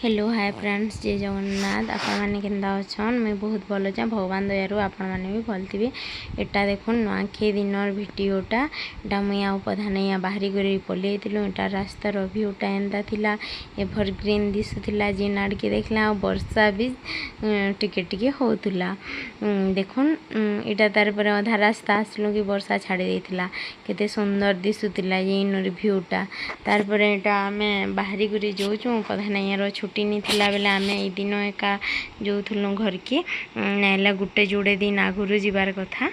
Hello hi friends जय जगन्नाथ आपण मैंने केंदा अच्छन मुझे बहुत भल अच्छे भगवान दयारू आपण मैंने भी भल थी। एटा देखो नुआखाई दिनर भिडियोटा एटा मुई आउ पधा नहीं बाहरी कर पलि एटा रास्तार भ्यूटा एंता थिला एभरग्रीन दिशुला जेन आड़के देखला वर्षा भी टिके टिके होतुला। देखुन एटा तार पर अधा रास्ता आसलु कि वर्षा छाड़ी देथिला केते सुंदर दिशुला जेन भ्यूटा तार पर एटा आमे बाहरी कर जाऊँ पधा नहीं छुट्टी नहीं थिला बेले आमे ए दिन एका जो थुलु घर की नाइला गुटे जोड़े दिन आगुरु जीवार कथा।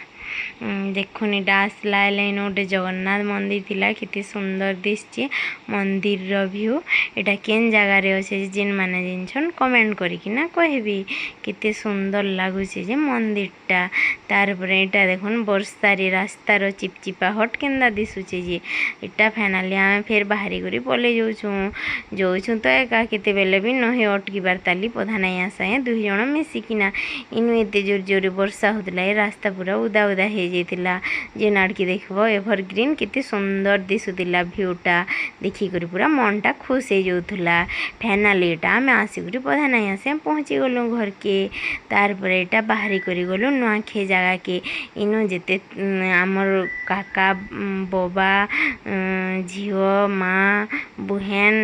देखुन एटा आसला इन गोटे जगन्नाथ मंदिर थिला कितनी सुंदर दिसचे मंदिर व्यू एटा केन जगार अच्छे जेन माने जिनछन कमेंट करिकिना कहबी कितने सुंदर लगुचे जे मंदिरटा। तार पर एटा देखुन वर्षारी रास्तार चिपचिपा हट केंदा दिसुचे जे एटा फाइनाली आमे फिर बाहरी करी पले जाऊँ तो एका केते बेले भी नहे अटकीबार ताली पधा नहीं आसा दुई जण मिसिकिना इनु एते जोर जोर वर्षा होतला ए रास्ता पूरा उदा उदा हो जाइतिला जेन आड़की देखबो एभरग्रीन कितनी सुंदर दिसुतिला भ्यूटा देखिक पूरा मनटा खुश हो जाउथुला। फाइनाली एटा आमे आसिक पधा नहीं आसे पहुँची गलु घर के तार पर एटा बाहरी करी गलु नुआखाई जगह के इनु जेते आमर काका बाबा झीओ माँ बुहेन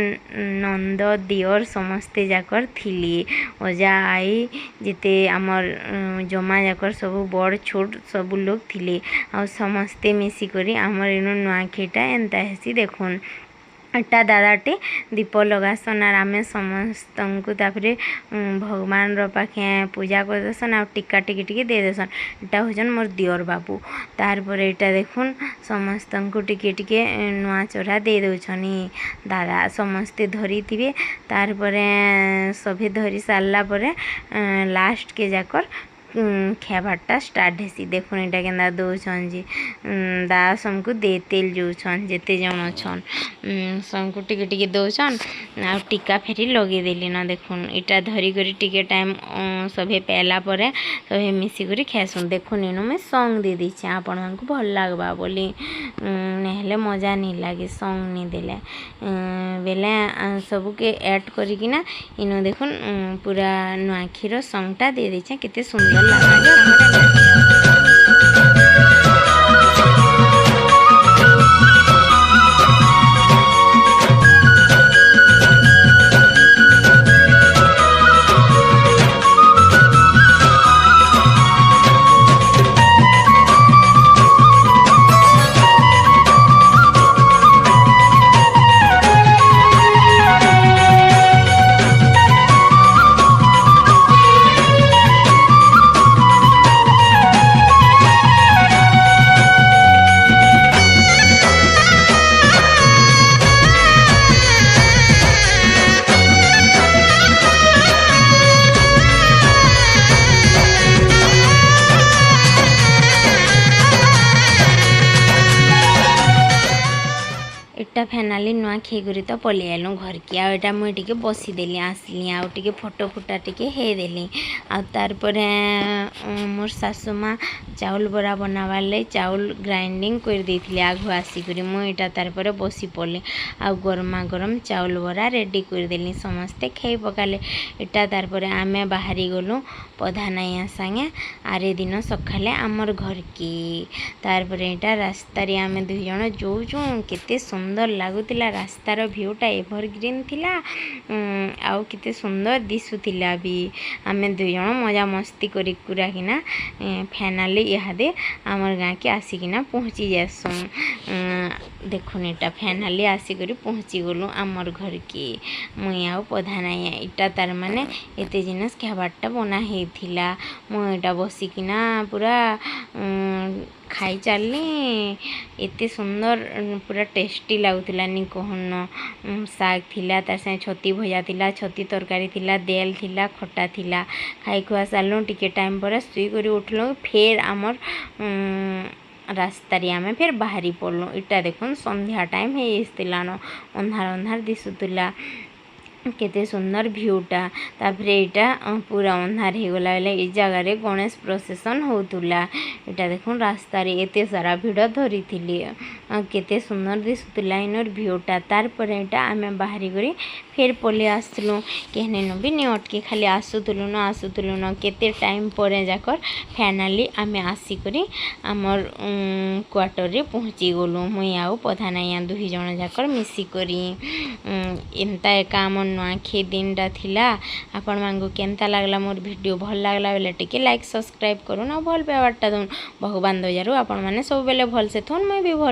नंद दियर समस्ते जाकर थिली अजा आई जेते आमर जमा जाकर सब बड़ छोट सब लोग थिले आ समस्ते मिसिकरी आमर इनु नुआखाईटा एंता हेसी देखुन एटा दादाटे दीप लगासन आर आमे समस्त को तापरे भगवान पाखे पूजा कर देसन आ टिक्का टिके टिके दे देसन एटा होजन मोर दियर बाबू। तार पर एटा देखुन समस्त को टिके टिके नुआ चोरा दे दउछनी दादा समस्ते धरी थिबे तार परे सभे धरी सारला परे लास्ट के जाकर खेबारटा स्टार्ट हेसी। देखुन एटा केंदा दउछन जी दा समको दे तेल जोछन जेते जण अछन समको टिके टिके दउछन आ टिका फेरी लगे देली न। देखुन एटा धरी करी टिके टाइम सभे पेला परे सभे मिसी करी खेसुन। देखुन इनु में सॉन्ग दे दीछे आपण मानकु भल लागबा बोली नेहले मजा नहीं लागे सॉन्ग नहीं देले बेले सबू के ऐड करिकिना इनु देखुन पूरा नुआखीर सॉन्गटा दे दीछे केते सुंदर एटा फाइनाली नुआखाई करी तो पलि आलु घर की आटा मुझे टिके बसीदेली आसली आउ टिके फोटो फुटा टिके हेदेली आ तार परे मोर सासु माँ चाउल बरा बनावार ले चाउल ग्राइंडिंग कर देथिले आगु आसिकरी मु एटा तार परे बसी पड़ली आ गरमा गरम चाउल बरा रेडी कर देली समस्ते खाई पकाले एटा तार परे आमे बाहरी गलु पधा नाइया संगे आरे दिन सकाले आमर घर की तार परे एटा रास्ता रे आमे दुई जण जोजु केते सुंदर लगुला रास्तार भ्यूटा एभरग्रीन थिला आउ केते सुंदर दिसुतिला भी आमे दुई जण मजा मस्ती करी कुराकिना फाइनाली इहादे आमर गाँ के आसिकिना पहुँची जासु। देखुन एटा फाइनाली आसिक पहुँची गलु आमर घर की मुई आउ पधा नाई इटा तार माने एते जिनस खाबारटा बना हेथिला मु एटा बसिकिना पूरा खाई चलनी एते सुंदर पूरा टेस्टी लगुला नी कहन साग थिला तार से छती भजा थिला छती तरकारी थिला देल थिला खट्टा थिला खाई खुआ सारलु टिके टाइम पर सुई करी उठलु फेर आमर रास्ता रे आमे फिर बाहरी पड़लु। इटा देखुन संध्या टाइम हेतिलान अंधार अंधार दिसुतला केते सुंदर भ्यूटा तापर एटा पूरा अंधार हो गला बेले ए जगह रे गणेश प्रोसेसन होतुला एटा देखुन रास्ता रे एते सारा भिड़ धरी थिली केते सुंदर दिसुतला इनर भ्यूटा तार पर एटा आमे बाहरी करी फिर फिर पलि आसलु कहने भी नहीं अटके खाली आसुलु न केते टाइम पर जाकर फाइनाली आम आसिक आमर क्वार्टर रे पहुँची गलु मुई आउ प्रधान दुई जन जाकर मिसिकरी एंता एका आम नुआखाई दिनटा थिला। आपण मानकु केनता लागला मोर वीडियो भल लागला बेले टिके लाइक सब्सक्राइब करूँ और भल पाइबारटा दून भगवान दयारू आपण माने सब बेले भल से थोन मुई भी भल।